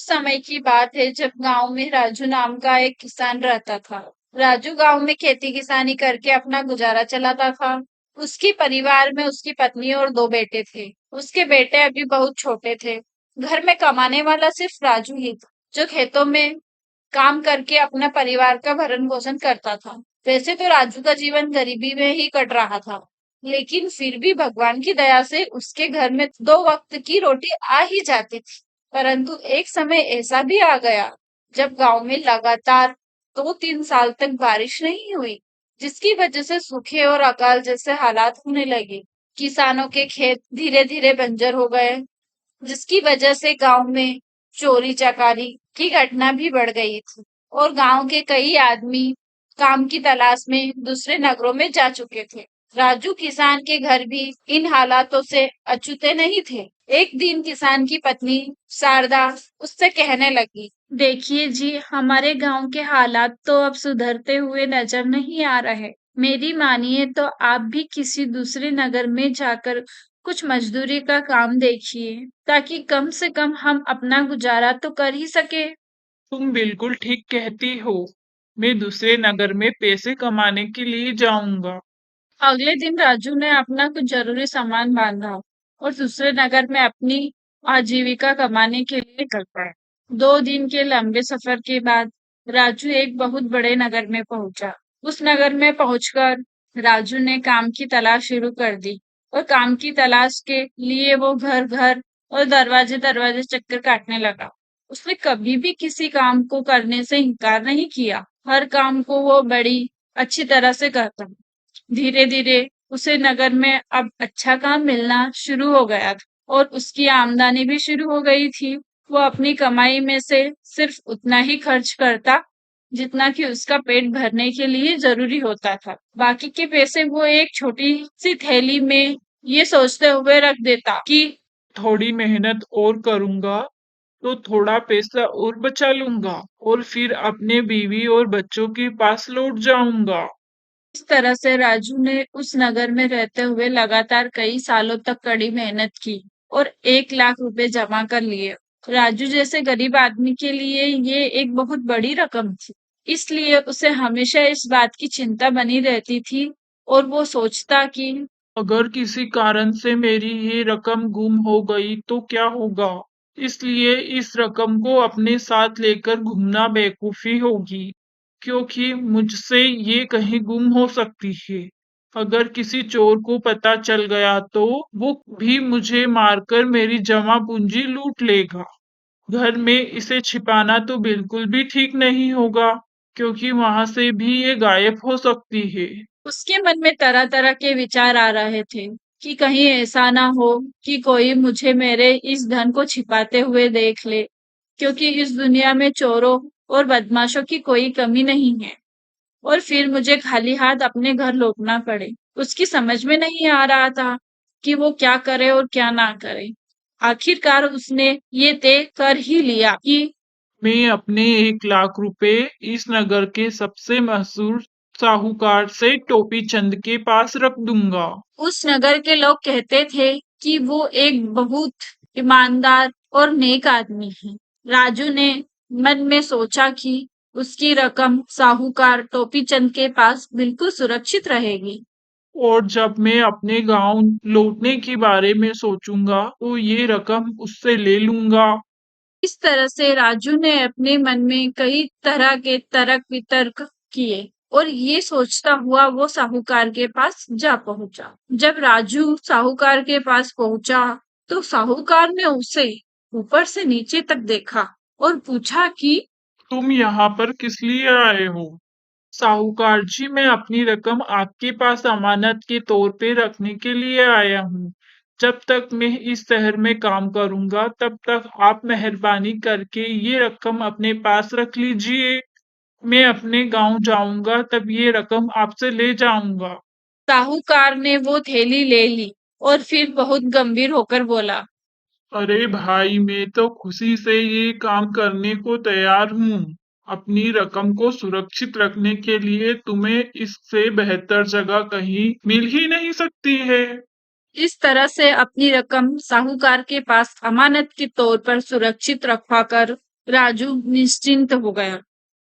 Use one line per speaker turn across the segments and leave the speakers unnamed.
समय की बात है जब गांव में राजू नाम का एक किसान रहता था। राजू गांव में खेती किसानी करके अपना गुजारा चलाता था। उसकी परिवार में उसकी पत्नी और दो बेटे थे। उसके बेटे अभी बहुत छोटे थे। घर में कमाने वाला सिर्फ राजू ही था, जो खेतों में काम करके अपना परिवार का भरण पोषण करता था। वैसे तो राजू का जीवन गरीबी में ही कट रहा था, लेकिन फिर भी भगवान की दया से उसके घर में दो वक्त की रोटी आ ही जाती थी। परंतु एक समय ऐसा भी आ गया जब गांव में लगातार 2-3 साल तक बारिश नहीं हुई, जिसकी वजह से सूखे और अकाल जैसे हालात होने लगे। किसानों के खेत धीरे धीरे बंजर हो गए, जिसकी वजह से गांव में चोरी चकारी की घटना भी बढ़ गई थी और गांव के कई आदमी काम की तलाश में दूसरे नगरों में जा चुके थे। राजू किसान के घर भी इन हालातों से अछूते नहीं थे। एक दिन किसान की पत्नी शारदा उससे कहने लगी, देखिए जी, हमारे गांव के हालात तो अब सुधरते हुए नजर नहीं आ रहे। मेरी मानिए तो आप भी किसी दूसरे नगर में जाकर कुछ मजदूरी का काम देखिए, ताकि कम से कम हम अपना गुजारा तो कर ही सके।
तुम बिल्कुल ठीक कहती हो। मैं दूसरे नगर में पैसे कमाने के लिए जाऊंगा।
अगले दिन राजू ने अपना कुछ जरूरी सामान बांधा और दूसरे नगर में अपनी आजीविका कमाने के लिए निकल पड़ा। 2 दिन के लंबे सफर के बाद राजू एक बहुत बड़े नगर में पहुंचा। उस नगर में पहुंचकर राजू ने काम की तलाश शुरू कर दी और काम की तलाश के लिए वो घर घर और दरवाजे दरवाजे चक्कर काटने लगा। उसने कभी भी किसी काम को करने से इनकार नहीं किया। हर काम को वो बड़ी अच्छी तरह से करता। धीरे धीरे उसे नगर में अब अच्छा काम मिलना शुरू हो गया था और उसकी आमदनी भी शुरू हो गई थी। वो अपनी कमाई में से सिर्फ उतना ही खर्च करता जितना कि उसका पेट भरने के लिए जरूरी होता था। बाकी के पैसे वो एक छोटी सी थैली में ये सोचते हुए रख देता कि
थोड़ी मेहनत और करूंगा तो थोड़ा पैसा और बचा लूंगा और फिर अपने बीवी और बच्चों के पास लौट जाऊंगा।
इस तरह से राजू ने उस नगर में रहते हुए लगातार कई सालों तक कड़ी मेहनत की और 1 लाख रुपए जमा कर लिए। राजू जैसे गरीब आदमी के लिए ये एक बहुत बड़ी रकम थी, इसलिए उसे हमेशा इस बात की चिंता बनी रहती थी और वो सोचता कि
अगर किसी कारण से मेरी ये रकम गुम हो गई तो क्या होगा? इसलिए इस रकम को अपने साथ लेकर घूमना बेवकूफी होगी, क्योंकि मुझसे ये कहीं गुम हो सकती है। अगर किसी चोर को पता चल गया तो वो भी मुझे मारकर मेरी जमा पूंजी लूट लेगा। घर में इसे छिपाना तो बिल्कुल भी ठीक नहीं होगा, क्योंकि वहां से भी ये गायब हो सकती है।
उसके मन में तरह तरह के विचार आ रहे थे कि कहीं ऐसा ना हो कि कोई मुझे मेरे इस धन को छिपाते हुए देख ले, क्योंकि इस दुनिया में चोरों और बदमाशों की कोई कमी नहीं है और फिर मुझे खाली हाथ अपने घर लौटना पड़े। उसकी समझ में नहीं आ रहा था कि वो क्या करे और क्या ना करे। आखिरकार उसने ये तय कर ही लिया कि
मैं अपने 1 लाख रुपए इस नगर के सबसे मशहूर साहूकार से टोपी चंद के पास रख दूंगा।
उस नगर के लोग कहते थे कि वो एक बहुत ईमानदार और नेक आदमी है। राजू ने मन में सोचा कि उसकी रकम साहूकार टोपी चंद के पास बिल्कुल सुरक्षित रहेगी।
और जब मैं अपने गांव लौटने के बारे में सोचूंगा तो ये रकम उससे ले लूंगा।
इस तरह से राजू ने अपने मन में कई तरह के तर्क वितर्क किए और ये सोचता हुआ वो साहूकार के पास जा पहुंचा। जब राजू साहूकार के पास पहुंचा तो साहूकार ने उसे ऊपर से नीचे तक देखा और पूछा कि
तुम यहाँ पर किस लिए आए हो? साहूकार जी, मैं अपनी रकम आपके पास अमानत के तौर पे रखने के लिए आया हूँ। जब तक मैं इस शहर में काम करूंगा तब तक आप मेहरबानी करके ये रकम अपने पास रख लीजिए। मैं अपने गांव जाऊंगा तब ये रकम आपसे ले जाऊंगा।
साहूकार ने वो थैली ले ली और फिर बहुत गंभीर होकर बोला,
अरे भाई, मैं तो खुशी से ये काम करने को तैयार हूँ। अपनी रकम को सुरक्षित रखने के लिए तुम्हें इससे बेहतर जगह कहीं मिल ही नहीं सकती है।
इस तरह से अपनी रकम साहूकार के पास अमानत के तौर पर सुरक्षित रखवा कर राजू निश्चिंत हो गया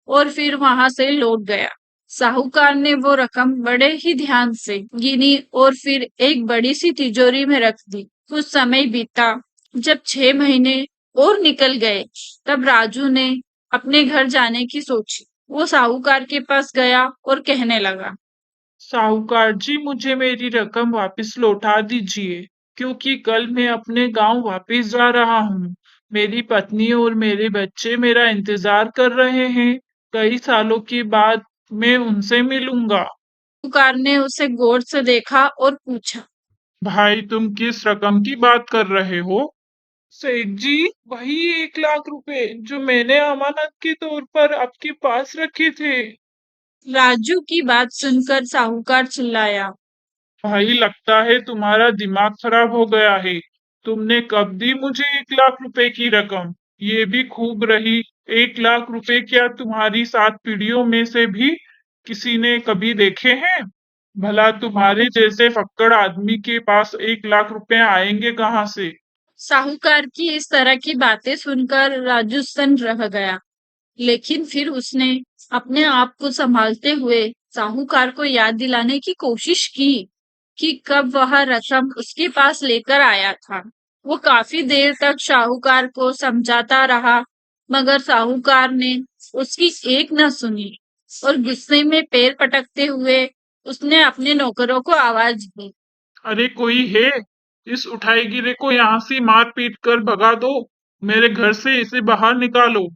और फिर वहां से लौट गया। साहूकार ने वो रकम बड़े ही ध्यान से गिनी और फिर एक बड़ी सी तिजोरी में रख दी। कुछ समय बीता। जब 6 महीने और निकल गए, तब राजू ने अपने घर जाने की सोची। वो साहूकार के पास गया और कहने लगा,
साहूकार जी, मुझे मेरी रकम वापस लौटा दीजिए, क्योंकि कल मैं अपने गांव वापस जा रहा हूँ। मेरी पत्नी और मेरे बच्चे मेरा इंतजार कर रहे हैं। कई सालों के बाद मैं उनसे मिलूंगा।
साहूकार ने उसे गौर से देखा और पूछा,
भाई, तुम किस रकम की बात कर रहे हो? सेठ जी, वही 1 लाख रुपए जो मैंने अमानत के तौर पर आपके पास रखे थे।
राजू की बात सुनकर साहूकार चिल्लाया,
भाई, लगता है तुम्हारा दिमाग खराब हो गया है। तुमने कब दी मुझे 1 लाख रुपए की रकम? ये भी खूब रही। 1 लाख रुपए क्या तुम्हारी 7 पीढ़ियों में से भी किसी ने कभी देखे हैं? भला तुम्हारे जैसे फक्कड़ आदमी के पास 1 लाख रुपए आएंगे कहाँ से?
साहूकार की इस तरह की बातें सुनकर राजू सन्न रह गया। लेकिन फिर उसने अपने आप को संभालते हुए साहूकार को याद दिलाने की कोशिश की कि कब वह रकम उसके पास लेकर आया था। वो काफी देर तक साहूकार को समझाता रहा, मगर साहूकार ने उसकी एक न सुनी और गुस्से में पैर पटकते हुए उसने अपने नौकरों को आवाज दी।
अरे, कोई है? इस उठाई गिरे को यहाँ से मार पीट कर भगा दो। मेरे घर से इसे बाहर निकालो।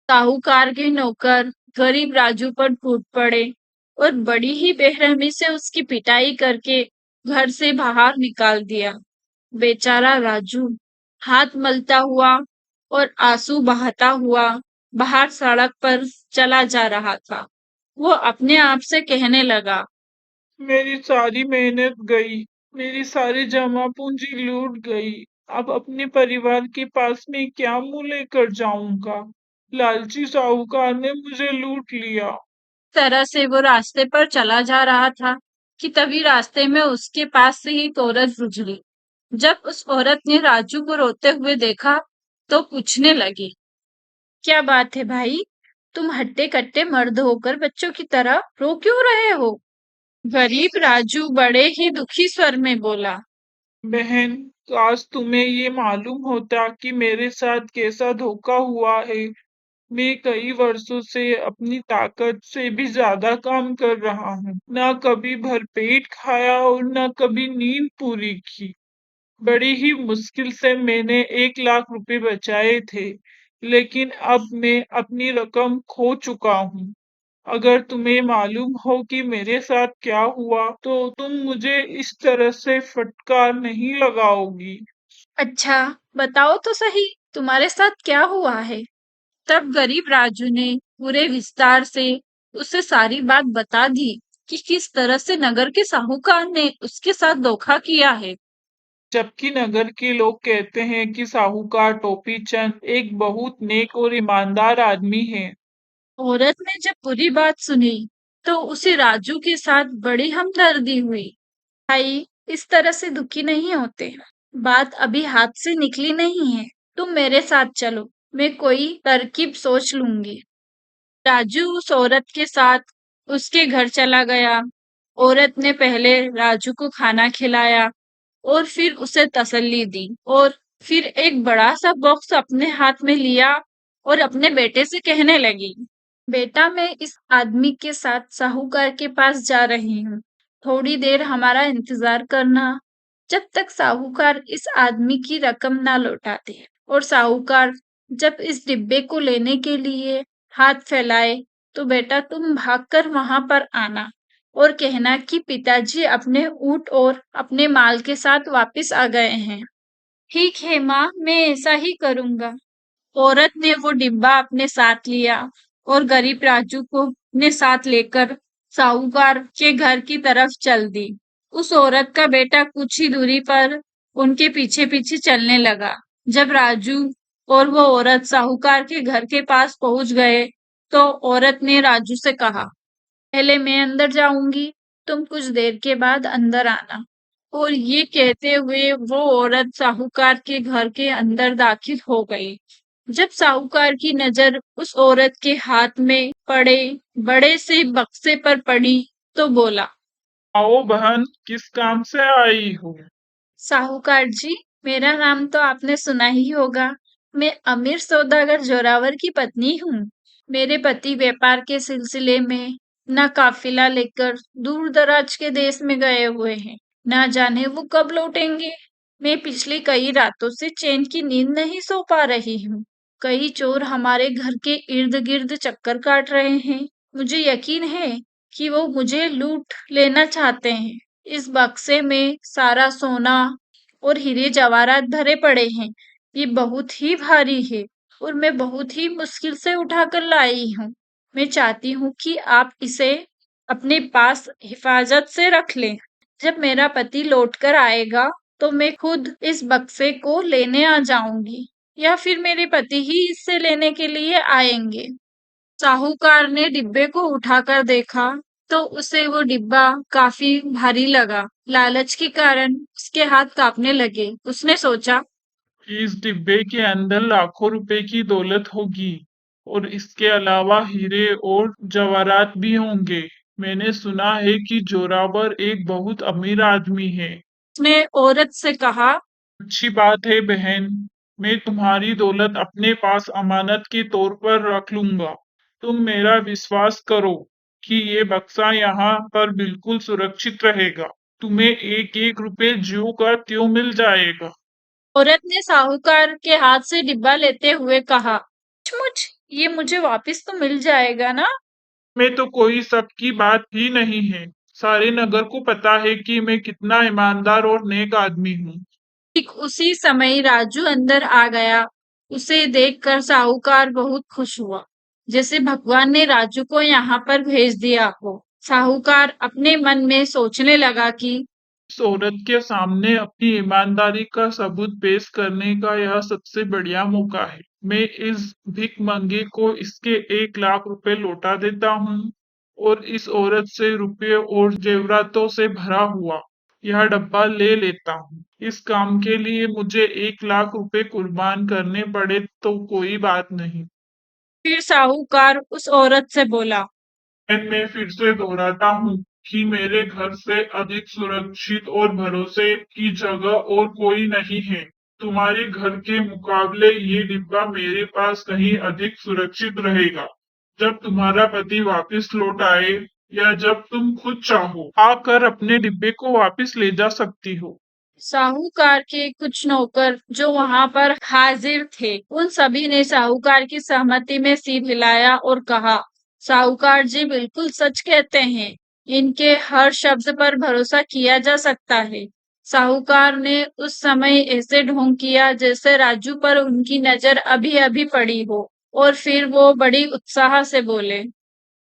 साहूकार के नौकर गरीब राजू पर टूट पड़े और बड़ी ही बेरहमी से उसकी पिटाई करके घर से बाहर निकाल दिया। बेचारा राजू हाथ मलता हुआ और आंसू बहाता हुआ बाहर सड़क पर चला जा रहा था। वो अपने आप से कहने लगा,
मेरी सारी मेहनत गई। मेरी सारी जमा पूंजी लूट गई। अब अपने परिवार के पास में क्या मुंह लेकर जाऊंगा? लालची साहूकार ने मुझे लूट लिया।
तरह से वो रास्ते पर चला जा रहा था कि तभी रास्ते में उसके पास से ही एक औरत गुजरी। जब उस औरत ने राजू को रोते हुए देखा, तो पूछने लगी, क्या बात है भाई? तुम हट्टे कट्टे मर्द होकर बच्चों की तरह रो क्यों रहे हो? गरीब राजू बड़े ही दुखी स्वर में बोला,
बहन, काश तुम्हें ये मालूम होता कि मेरे साथ कैसा धोखा हुआ है। मैं कई वर्षों से अपनी ताकत से भी ज्यादा काम कर रहा हूँ। ना कभी भरपेट खाया और ना कभी नींद पूरी की। बड़ी ही मुश्किल से मैंने 1 लाख रुपए बचाए थे, लेकिन अब मैं अपनी रकम खो चुका हूँ। अगर तुम्हें मालूम हो कि मेरे साथ क्या हुआ, तो तुम मुझे इस तरह से फटकार नहीं लगाओगी।
अच्छा, बताओ तो सही, तुम्हारे साथ क्या हुआ है? तब गरीब राजू ने पूरे विस्तार से उसे सारी बात बता दी कि किस तरह से नगर के साहूकार ने उसके साथ धोखा किया है।
जबकि नगर के लोग कहते हैं कि साहूकार टोपी चंद एक बहुत नेक और ईमानदार आदमी है।
औरत ने जब पूरी बात सुनी, तो उसे राजू के साथ बड़ी हमदर्दी हुई। भाई, इस तरह से दुखी नहीं होते। बात अभी हाथ से निकली नहीं है। तुम मेरे साथ चलो, मैं कोई तरकीब सोच लूंगी। राजू उस औरत के साथ उसके घर चला गया। औरत ने पहले राजू को खाना खिलाया और फिर उसे तसल्ली दी और फिर एक बड़ा सा बॉक्स अपने हाथ में लिया और अपने बेटे से कहने लगी, बेटा, मैं इस आदमी के साथ साहूकार के पास जा रही हूँ। थोड़ी देर हमारा इंतजार करना, जब तक साहूकार इस आदमी की रकम ना लौटाते। और साहूकार जब इस डिब्बे को लेने के लिए हाथ फैलाए, तो बेटा तुम भागकर वहां पर आना और कहना कि पिताजी अपने ऊंट और अपने माल के साथ वापस आ गए हैं। ठीक है माँ, मैं ऐसा ही करूंगा। औरत ने वो डिब्बा अपने साथ लिया और गरीब राजू को अपने साथ लेकर साहूकार के घर की तरफ चल दी। उस औरत का बेटा कुछ ही दूरी पर उनके पीछे पीछे चलने लगा। जब राजू और वो औरत साहूकार के घर के पास पहुंच गए, तो औरत ने राजू से कहा, पहले मैं अंदर जाऊंगी, तुम कुछ देर के बाद अंदर आना। और ये कहते हुए वो औरत साहूकार के घर के अंदर दाखिल हो गई। जब साहूकार की नजर उस औरत के हाथ में पड़े बड़े से बक्से पर पड़ी तो बोला,
आओ बहन, किस काम से आई हो?
साहूकार जी, मेरा नाम तो आपने सुना ही होगा। मैं अमीर सौदागर जोरावर की पत्नी हूँ। मेरे पति व्यापार के सिलसिले में न काफिला लेकर दूर दराज के देश में गए हुए हैं, ना जाने वो कब लौटेंगे। मैं पिछली कई रातों से चैन की नींद नहीं सो पा रही हूँ। कई चोर हमारे घर के इर्द गिर्द चक्कर काट रहे हैं। मुझे यकीन है कि वो मुझे लूट लेना चाहते हैं। इस बक्से में सारा सोना और हीरे जवाहरात भरे पड़े हैं। ये बहुत ही भारी है और मैं बहुत ही मुश्किल से उठाकर लाई हूँ। मैं चाहती हूँ कि आप इसे अपने पास हिफाजत से रख लें। जब मेरा पति लौट कर आएगा तो मैं खुद इस बक्से को लेने आ जाऊंगी या फिर मेरे पति ही इससे लेने के लिए आएंगे। साहूकार ने डिब्बे को उठाकर देखा तो उसे वो डिब्बा काफी भारी लगा। लालच के कारण उसके हाथ कांपने लगे। उसने सोचा,
इस डिब्बे के अंदर लाखों रुपए की दौलत होगी और इसके अलावा हीरे और जवाहरात भी होंगे। मैंने सुना है कि जोरावर एक बहुत अमीर आदमी है।
उसने औरत से कहा,
अच्छी बात है बहन, मैं तुम्हारी दौलत अपने पास अमानत के तौर पर रख लूंगा। तुम मेरा विश्वास करो कि ये बक्सा यहाँ पर बिल्कुल सुरक्षित रहेगा। तुम्हें एक एक रुपए ज्यों का त्यों मिल जाएगा।
औरत ने साहूकार के हाथ से डिब्बा लेते हुए कहा, सचमुच ये मुझे वापस तो मिल जाएगा ना?
में तो कोई शक की बात ही नहीं है। सारे नगर को पता है कि मैं कितना ईमानदार और नेक आदमी हूँ।
ठीक उसी समय राजू अंदर आ गया। उसे देखकर साहूकार बहुत खुश हुआ, जैसे भगवान ने राजू को यहाँ पर भेज दिया हो। साहूकार अपने मन में सोचने लगा कि
इस औरत के सामने अपनी ईमानदारी का सबूत पेश करने का यह सबसे बढ़िया मौका है। मैं इस भिखमंगे को इसके 1 लाख रुपए लौटा देता हूँ और इस औरत से रुपये और जेवरातों से भरा हुआ यह डब्बा ले लेता हूँ। इस काम के लिए मुझे 1 लाख रुपए कुर्बान करने पड़े तो कोई बात नहीं।
फिर साहूकार उस औरत से बोला,
मैं फिर से दोहराता हूँ कि मेरे घर से अधिक सुरक्षित और भरोसे की जगह और कोई नहीं है। तुम्हारे घर के मुकाबले ये डिब्बा मेरे पास कहीं अधिक सुरक्षित रहेगा। जब तुम्हारा पति वापस लौट आए या जब तुम खुद चाहो आकर अपने डिब्बे को वापस ले जा सकती हो।
साहूकार के कुछ नौकर जो वहां पर हाजिर थे, उन सभी ने साहूकार की सहमति में सिर हिलाया और कहा, साहूकार जी बिल्कुल सच कहते हैं। इनके हर शब्द पर भरोसा किया जा सकता है। साहूकार ने उस समय ऐसे ढोंग किया जैसे राजू पर उनकी नजर अभी अभी पड़ी हो और फिर वो बड़ी उत्साह से बोले,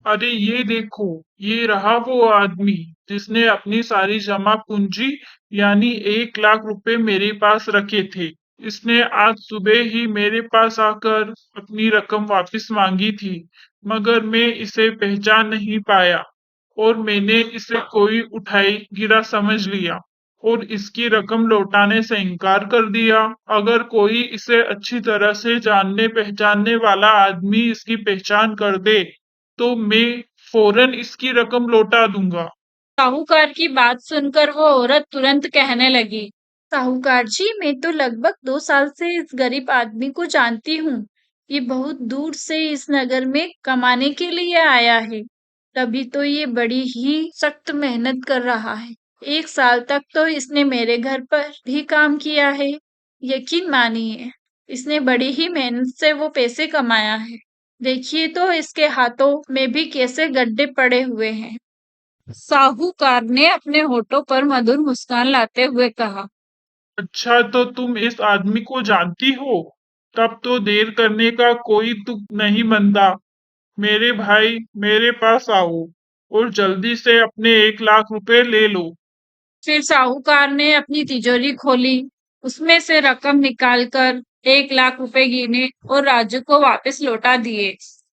अरे ये देखो, ये रहा वो आदमी जिसने अपनी सारी जमा पूंजी यानी 1 लाख रुपए मेरे पास रखे थे। इसने आज सुबह ही मेरे पास आकर अपनी रकम वापस मांगी थी, मगर मैं इसे पहचान नहीं पाया और मैंने इसे कोई उठाई गिरा समझ लिया और इसकी रकम लौटाने से इनकार कर दिया। अगर कोई इसे अच्छी तरह से जानने पहचानने वाला आदमी इसकी पहचान कर दे तो मैं फौरन इसकी रकम लौटा दूंगा।
साहूकार की बात सुनकर वो औरत तुरंत कहने लगी, साहूकार जी मैं तो लगभग 2 साल से इस गरीब आदमी को जानती हूँ। ये बहुत दूर से इस नगर में कमाने के लिए आया है, तभी तो ये बड़ी ही सख्त मेहनत कर रहा है। 1 साल तक तो इसने मेरे घर पर भी काम किया है। यकीन मानिए, इसने बड़ी ही मेहनत से वो पैसे कमाया है। देखिए तो इसके हाथों में भी कैसे गड्ढे पड़े हुए हैं। साहूकार ने अपने होठों पर मधुर मुस्कान लाते हुए कहा,
अच्छा, तो तुम इस आदमी को जानती हो? तब तो देर करने का कोई तुक नहीं बनता। मेरे भाई, मेरे पास आओ और जल्दी से अपने 1 लाख रुपए ले लो।
फिर साहूकार ने अपनी तिजोरी खोली, उसमें से रकम निकालकर 1 लाख रुपए गिने और राजू को वापस लौटा दिए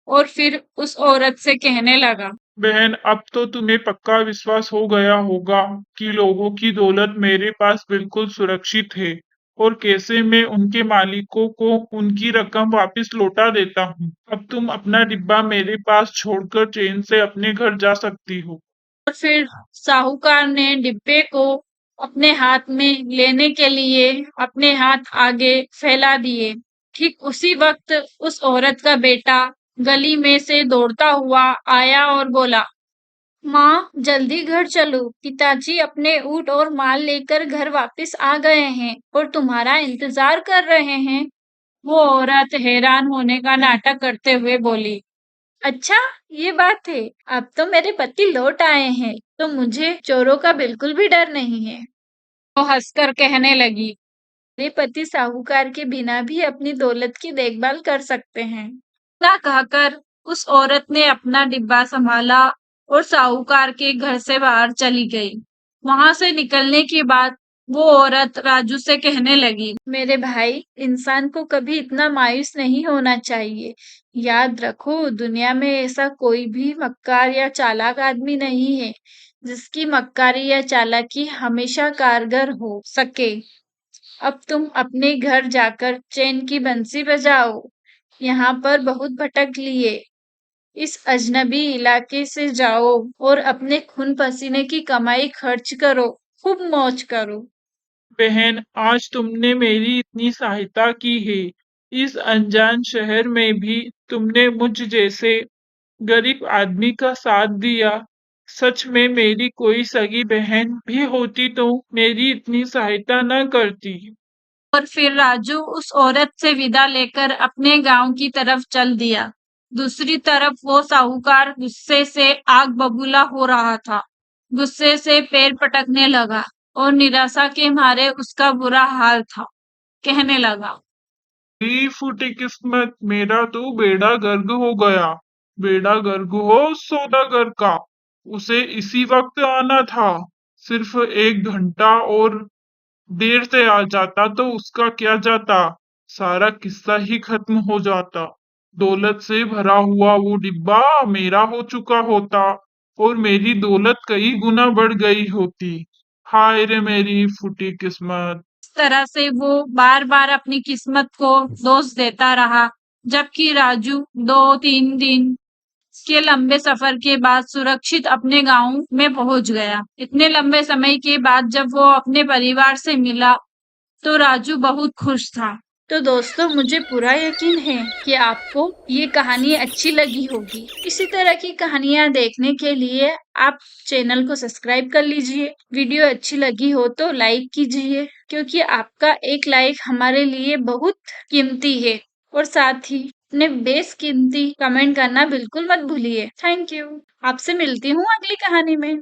और फिर उस औरत से कहने लगा,
बहन, अब तो तुम्हें पक्का विश्वास हो गया होगा कि लोगों की दौलत मेरे पास बिल्कुल सुरक्षित है। और कैसे मैं उनके मालिकों को उनकी रकम वापस लौटा देता हूँ। अब तुम अपना डिब्बा मेरे पास छोड़कर चैन से अपने घर जा सकती हो।
और फिर साहूकार ने डिब्बे को अपने हाथ में लेने के लिए अपने हाथ आगे फैला दिए। ठीक उसी वक्त उस औरत का बेटा गली में से दौड़ता हुआ आया और बोला, माँ जल्दी घर चलो, पिताजी अपने ऊँट और माल लेकर घर वापस आ गए हैं और तुम्हारा इंतजार कर रहे हैं। वो औरत हैरान होने का नाटक करते हुए बोली, अच्छा, ये बात है। अब तो मेरे पति लौट आए हैं, तो मुझे चोरों का बिल्कुल भी डर नहीं है। वो हंसकर कहने लगी, मेरे पति साहूकार के बिना भी अपनी दौलत की देखभाल कर सकते हैं। इतना कहकर उस औरत ने अपना डिब्बा संभाला और साहूकार के घर से बाहर चली गई। वहां से निकलने के बाद वो औरत राजू से कहने लगी, मेरे भाई, इंसान को कभी इतना मायूस नहीं होना चाहिए। याद रखो, दुनिया में ऐसा कोई भी मक्कार या चालाक आदमी नहीं है जिसकी मक्कारी या चालाकी हमेशा कारगर हो सके। अब तुम अपने घर जाकर चैन की बंसी बजाओ। यहाँ पर बहुत भटक लिए। इस अजनबी इलाके से जाओ और अपने खून पसीने की कमाई खर्च करो, खूब मौज करो।
बहन, आज तुमने मेरी इतनी सहायता की है। इस अनजान शहर में भी तुमने मुझ जैसे गरीब आदमी का साथ दिया। सच में मेरी कोई सगी बहन भी होती तो मेरी इतनी सहायता न करती।
और फिर राजू उस औरत से विदा लेकर अपने गांव की तरफ चल दिया। दूसरी तरफ वो साहूकार गुस्से से आग बबूला हो रहा था। गुस्से से पैर पटकने लगा और निराशा के मारे उसका बुरा हाल था। कहने लगा,
फूटी किस्मत, मेरा तो बेड़ा गर्क हो गया। बेड़ा गर्क हो सौदागर का। उसे इसी वक्त आना था। सिर्फ 1 घंटा और देर से आ जाता तो उसका क्या जाता। सारा किस्सा ही खत्म हो जाता। दौलत से भरा हुआ वो डिब्बा मेरा हो चुका होता और मेरी दौलत कई गुना बढ़ गई होती। हाय रे मेरी फूटी किस्मत।
इस तरह से वो बार-बार अपनी किस्मत को दोष देता रहा, जबकि राजू 2-3 दिन के लंबे सफर के बाद सुरक्षित अपने गांव में पहुंच गया। इतने लंबे समय के बाद जब वो अपने परिवार से मिला, तो राजू बहुत खुश था। तो दोस्तों, मुझे पूरा यकीन है कि आपको ये कहानी अच्छी लगी होगी। इसी तरह की कहानियां देखने के लिए आप चैनल को सब्सक्राइब कर लीजिए। वीडियो अच्छी लगी हो तो लाइक कीजिए, क्योंकि आपका एक लाइक हमारे लिए बहुत कीमती है। और साथ ही अपने बेशकीमती कमेंट करना बिल्कुल मत भूलिए। Thank you. आपसे मिलती हूँ अगली कहानी में।